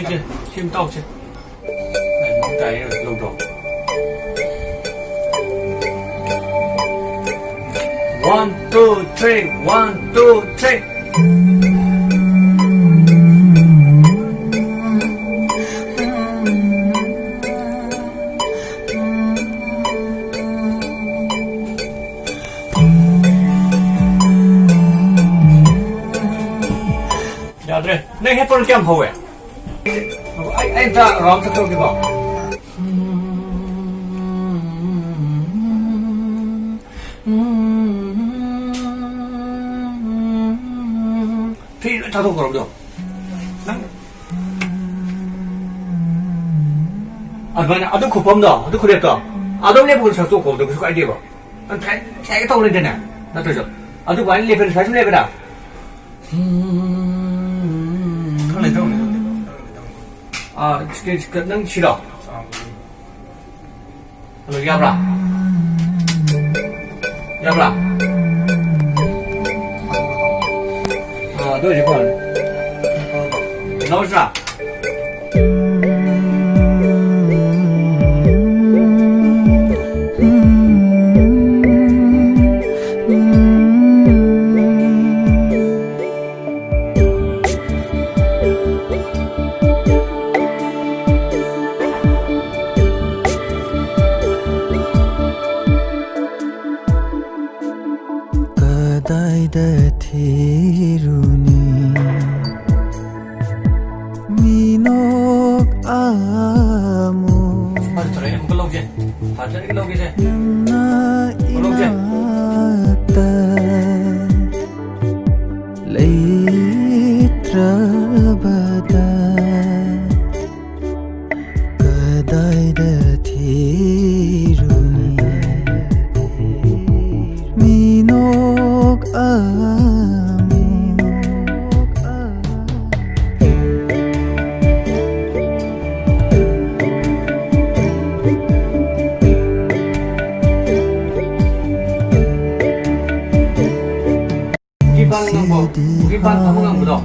去，先倒去。哎，蒙仔漏咗。One two three, one two three。Dạ này hết con kem hầu anh ta rõm cho tôi cái bảo thì ta không có được 아니 아도 고범다 아도 그랬다 아도 레벨을 잡고 고도 그 아이디어 난 자기가 떠오르는 데네 나 또죠 아도 많이 레벨을 잘 레벨이다 아, 능 싫어. 너 야브라. 야브라. 아, 너 이거. 나오시라. Thiiruni minok amu na inata leitrabada kadaida thiiruni minok amu Gimana kamu nggak butuh?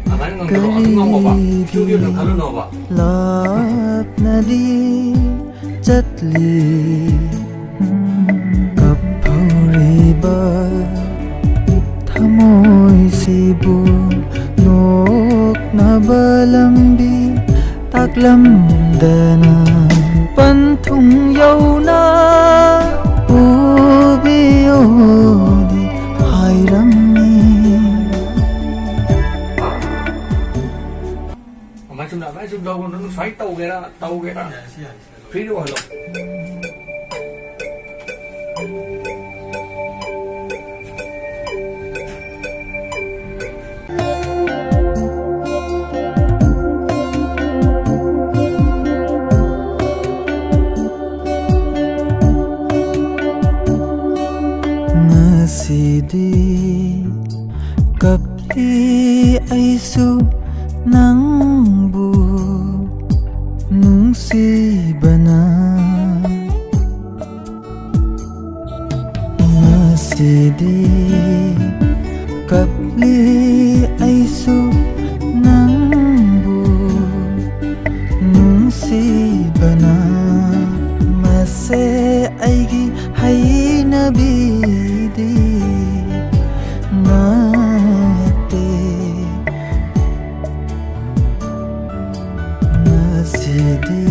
Apa nggak butuh? Aku nggak mau pak. Studio nggak kalau nggak pak. Lap nadi chatli kapauriba thamoy sibu nok nabalambi taklamdana panthung yauna ubiyodi hairamni Máy xung đâu nó xoáy tàu cái đó phí đâu hả Nasidi kapli aisu nangbu nungsibana nasidi kapli aisu nangbu nungsibana mase aigi hainabidi nate nasidi